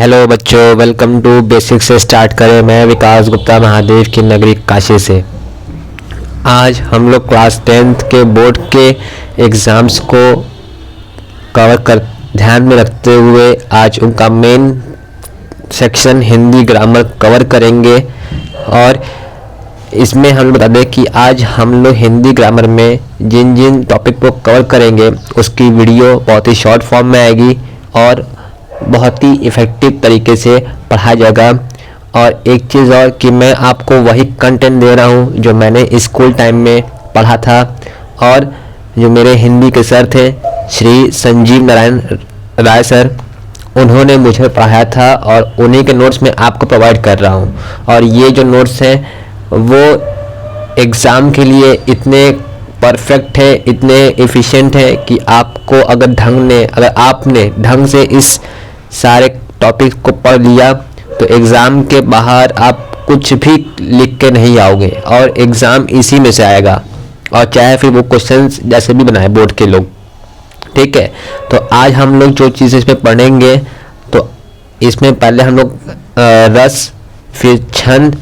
Hello बच्चों, welcome to basic से start करें। मैं विकास गुप्ता महादेव की नगरी काशी से। आज हम लोग क्लास 10th के बोर्ड के एग्ज़ाम्स को कवर कर ध्यान में रखते हुए आज उनका main section Hindi grammar cover करेंगे। और इसमें हम बता दें कि आज हम लोग हिंदी ग्रामर में जिन जिन टॉपिक को कवर करेंगे उसकी वीडियो बहुत ही शॉर्ट फॉर्म में आएगी और बहुत ही इफ़ेक्टिव तरीके से पढ़ाया जाएगा। और एक चीज़ और कि मैं आपको वही कंटेंट दे रहा हूँ जो मैंने स्कूल टाइम में पढ़ा था और जो मेरे हिंदी के सर थे श्री संजीव नारायण राय सर, उन्होंने मुझे पढ़ाया था और उन्हीं के नोट्स मैं आपको प्रोवाइड कर रहा हूँ। और ये जो नोट्स हैं वो एग्ज़ाम के लिए इतने परफेक्ट है, इतने एफिशिएंट है कि आपको अगर आपने ढंग से इस सारे टॉपिक को पढ़ लिया तो एग्ज़ाम के बाहर आप कुछ भी लिख के नहीं आओगे और एग्ज़ाम इसी में से आएगा। और चाहे फिर वो क्वेश्चंस जैसे भी बनाए बोर्ड के लोग, ठीक है। तो आज हम लोग जो चीज़ें इसमें पढ़ेंगे तो इसमें पहले हम लोग रस, फिर छंद,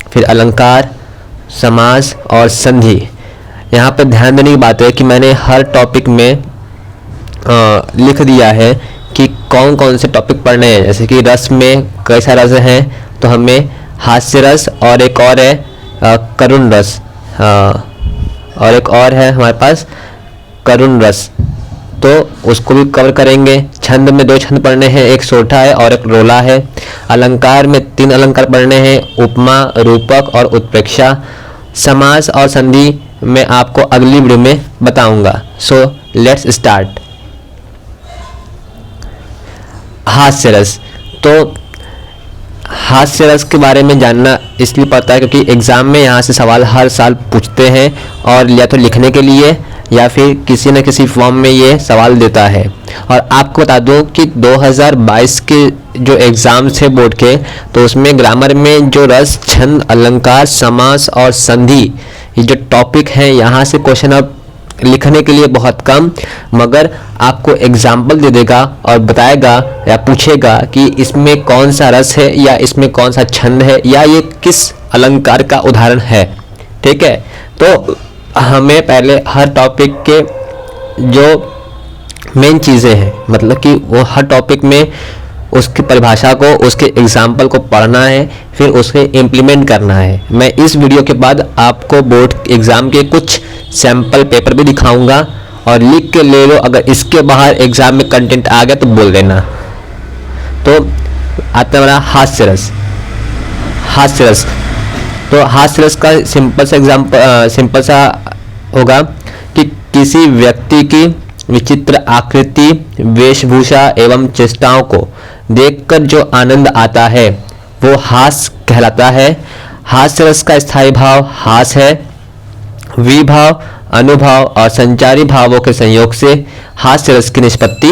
फिर अलंकार, समास और संधि। यहाँ पर ध्यान देने की बात है कि मैंने हर टॉपिक में लिख दिया है कि कौन कौन से टॉपिक पढ़ने हैं। जैसे कि रस में कई सारे रस हैं तो हमें हास्य रस और एक और है करुण रस, और एक और है हमारे पास करुण रस, तो उसको भी कवर करेंगे। छंद में 2 छंद पढ़ने हैं, एक सोठा है और एक रोला है। अलंकार में 3 अलंकार पढ़ने हैं, उपमा, रूपक और उत्प्रेक्षा। समास और संधि मैं आपको अगली वीडियो में बताऊंगा। So let's start. हास्य रस, तो हास्य रस के बारे में जानना इसलिए पड़ता है क्योंकि एग्ज़ाम में यहाँ से सवाल हर साल पूछते हैं और या तो लिखने के लिए या फिर किसी न किसी फॉर्म में ये सवाल देता है। और आपको बता दूं कि 2022 के जो एग्ज़ाम्स थे बोर्ड के, तो उसमें ग्रामर में जो रस, छंद, अलंकार, समास और संधि ये जो टॉपिक हैं यहाँ से क्वेश्चन अब लिखने के लिए बहुत कम, मगर आपको एग्जाम्पल दे देगा और बताएगा या पूछेगा कि इसमें कौन सा रस है या इसमें कौन सा छंद है या ये किस अलंकार का उदाहरण है, ठीक है। तो हमें पहले हर टॉपिक के जो मेन चीज़ें हैं, मतलब कि वो हर टॉपिक में उसकी परिभाषा को, उसके एग्जाम्पल को पढ़ना है, फिर उसके इम्प्लीमेंट करना है। मैं इस वीडियो के बाद आपको बोर्ड एग्ज़ाम के कुछ सैम्पल पेपर भी दिखाऊंगा और लिख के ले लो। अगर इसके बाहर एग्ज़ाम में कंटेंट आ गया तो बोल देना। तो आता है हमारा हास्य रस। हास्य रस, तो हास्य रस का सिंपल सा होगा कि किसी व्यक्ति की विचित्र आकृति, वेशभूषा एवं चेष्टाओं को देखकर जो आनंद आता है वो हास्य कहलाता है। हास्य रस का स्थायी भाव हास है। विभाव, अनुभाव और संचारी भावों के संयोग से हास्य रस की निष्पत्ति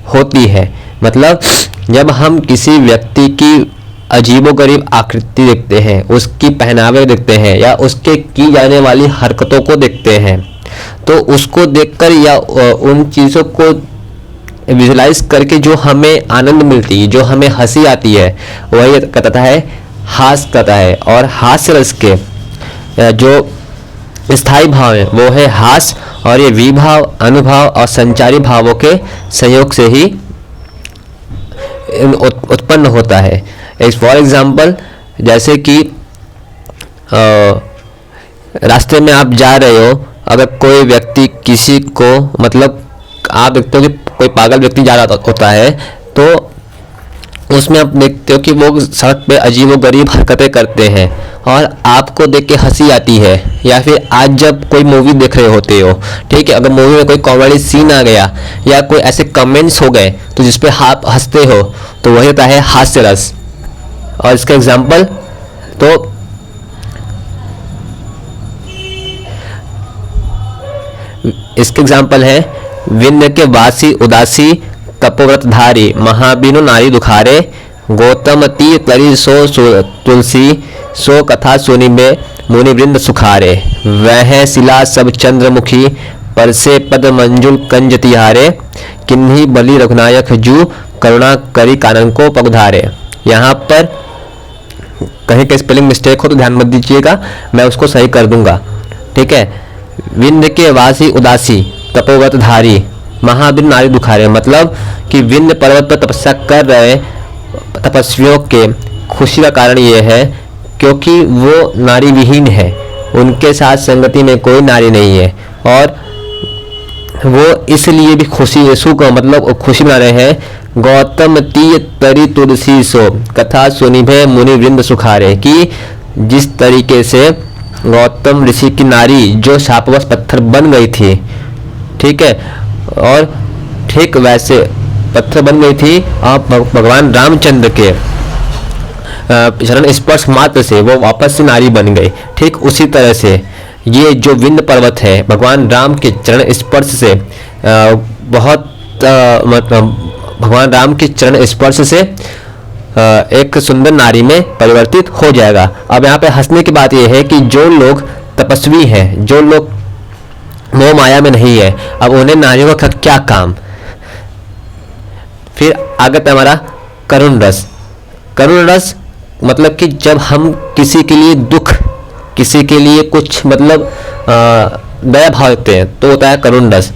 होती है। मतलब जब हम किसी व्यक्ति की अजीबोगरीब आकृति देखते हैं, उसकी पहनावे देखते हैं या उसके की जाने वाली हरकतों को देखते हैं, तो उसको देखकर या उन चीज़ों को विजुलाइज करके जो हमें आनंद मिलती है, जो हमें हंसी आती है, वही कहता है हास्य कहता है। और हास्य रस के जो स्थायी भाव है वो है हास, और ये विभाव, अनुभव और संचारी भावों के संयोग से ही उत्पन्न होता है। फॉर एग्जाम्पल, जैसे कि रास्ते में आप जा रहे हो, अगर कोई व्यक्ति किसी को, मतलब आप देखते हो कि कोई पागल व्यक्ति जा रहा होता है तो उसमें आप देखते हो कि वो सड़क पे अजीबोगरीब हरकतें करते हैं और आपको देख के हंसी आती है। या फिर आज जब कोई मूवी देख रहे होते हो, ठीक है, अगर मूवी में कोई कॉमेडी सीन आ गया या कोई ऐसे कमेंट्स हो गए तो जिस पे आप हंसते हो, तो वही होता है हास्य रस। और इसका एग्जाम्पल, तो इसके एग्जाम्पल है विंध्य के वासी उदासी, तपोव्रतधारी महाबीनु नारी दुखारे, गौतमती तरी सो तुलसी, सो कथा सुनिबे मुनिवृंद सुखारे, वह शिला सब चंद्रमुखी, परसे पद मंजुल कंज तिहारे, किन्ही बलि रघुनायक जू, करुणा करी कानन को पगधारे। यहाँ पर कहीं के स्पेलिंग मिस्टेक हो तो ध्यान मत दीजिएगा, मैं उसको सही कर दूंगा, ठीक है। विंध्य के वासी उदासी, तपोव्रत धारी, महावीर नारी दुखारे, मतलब कि विंध्य पर्वत पर तपस्या कर रहे तपस्वियों के खुशी का कारण ये है क्योंकि वो नारी विहीन है, उनके साथ संगति में कोई नारी नहीं है, और वो इसलिए भी खुशी सुख मतलब खुशी मना रहे हैं। गौतम तीय तरी तुलसी सो, कथा सुनिभे मुनि वृंद सुखारे, कि जिस तरीके से गौतम ऋषि की नारी जो शापवश पत्थर बन गई थी, ठीक है, और ठीक वैसे पत्थर बन गई थी और भगवान रामचंद्र के चरण स्पर्श मात्र से वो वापस से नारी बन गई। ठीक उसी तरह से ये जो विंध्य पर्वत है भगवान राम के चरण स्पर्श से बहुत मतलब भगवान राम के चरण स्पर्श से एक सुंदर नारी में परिवर्तित हो जाएगा। अब यहाँ पे हंसने की बात यह है कि जो लोग तपस्वी हैं, जो लोग मोह माया में नहीं है, अब उन्हें नारियों का क्या काम। फिर आगे था हमारा करुण रस। करुण रस मतलब कि जब हम किसी के लिए दुख, किसी के लिए कुछ मतलब दया भाव देते हैं तो होता है करुण रस।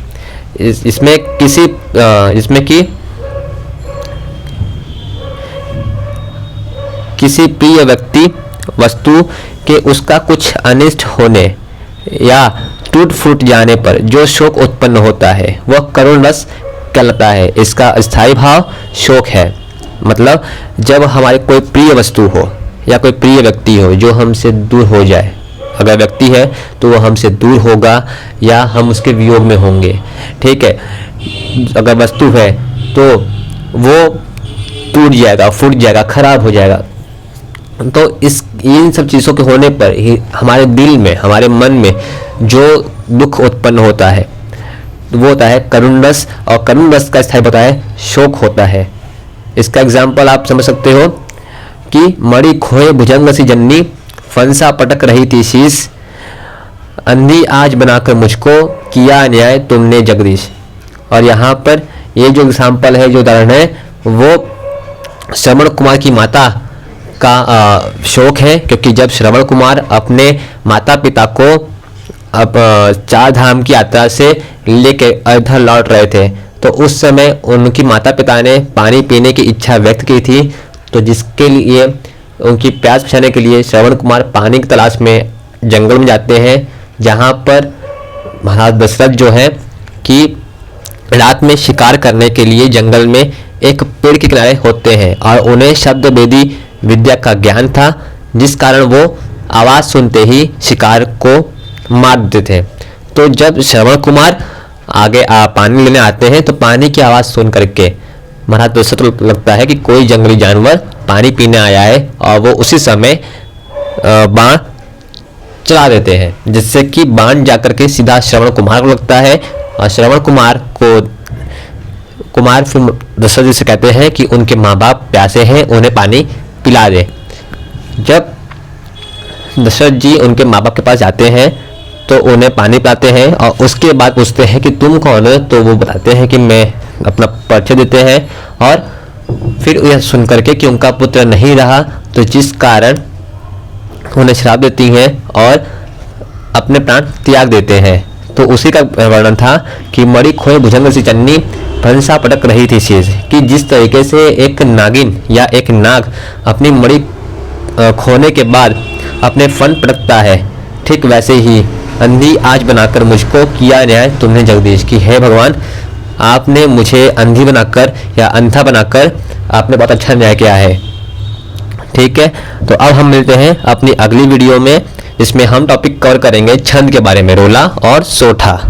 इसमें किसी इसमें कि किसी प्रिय व्यक्ति वस्तु के उसका कुछ अनिष्ट होने या टूट फूट जाने पर जो शोक उत्पन्न होता है वह करुण रस कहलाता है। इसका स्थायी भाव शोक है। मतलब जब हमारे कोई प्रिय वस्तु हो या कोई प्रिय व्यक्ति हो जो हमसे दूर हो जाए, अगर व्यक्ति है तो वो हमसे दूर होगा या हम उसके वियोग में होंगे, ठीक है। अगर वस्तु है तो वो टूट जाएगा, फूट जाएगा, खराब हो जाएगा। तो इन सब चीज़ों के होने पर ही हमारे दिल में, हमारे मन में जो दुख उत्पन्न होता है वो होता है करुण रस, और करुण रस का स्थायी होता है शोक होता है। इसका एग्जाम्पल आप समझ सकते हो कि मणि खोए भुजंग सी जन्नी, फंसा पटक रही थी शीश, अंधी आज बनाकर मुझको किया न्याय तुमने जगदीश। और यहाँ पर ये जो एग्जाम्पल है, जो उदाहरण है, वो श्रवण कुमार की माता का शोक है, क्योंकि जब श्रवण कुमार अपने माता पिता को अब 4 धाम की यात्रा से लेके अयोध्या लौट रहे थे तो उस समय उनकी माता पिता ने पानी पीने की इच्छा व्यक्त की थी। तो जिसके लिए उनकी प्यास बुझाने के लिए श्रवण कुमार पानी की तलाश में जंगल में जाते हैं, जहाँ पर महाराज दशरथ जो है कि रात में शिकार करने के लिए जंगल में एक पेड़ के किनारे होते हैं और उन्हें शब्द वेदी विद्या का ज्ञान था, जिस कारण वो आवाज़ सुनते ही शिकार को मार देते थे। तो जब श्रवण कुमार आगे पानी लेने आते हैं तो पानी की आवाज़ सुन करके महाराज दशरथ को लगता है कि कोई जंगली जानवर पानी पीने आया है और वो उसी समय बाण चला देते हैं, जिससे कि बाण जाकर के सीधा श्रवण कुमार को लगता है। और श्रवण कुमार फिर दशरथ जी से कहते हैं कि उनके माँ बाप प्यासे हैं, उन्हें पानी पिला दे। जब दशरथ जी उनके माँ बाप के पास जाते हैं तो उन्हें पानी पिलाते हैं और उसके बाद पूछते हैं कि तुम कौन हो, तो वो बताते हैं कि मैं, अपना परिचय देते हैं। और फिर यह सुन करके कि उनका पुत्र नहीं रहा तो जिस कारण उन्हें श्राप देती हैं और अपने प्राण त्याग देते हैं। तो उसी का वर्णन था कि मणि खोए भुजंग सी चन्नी, फंसा पटक रही थी शीश, कि जिस तरीके से एक नागिन या एक नाग अपनी मणि खोने के बाद अपने फन पटकता है, ठीक वैसे ही अंधी आज बनाकर मुझको किया न्याय तुमने जगदीश, की है भगवान आपने मुझे अंधी बनाकर या अंधा बनाकर आपने बहुत अच्छा न्याय किया है। ठीक है, तो अब हम मिलते हैं अपनी अगली वीडियो में, जिसमें हम टॉपिक कवर करेंगे छंद के बारे में, रोला और सोठा।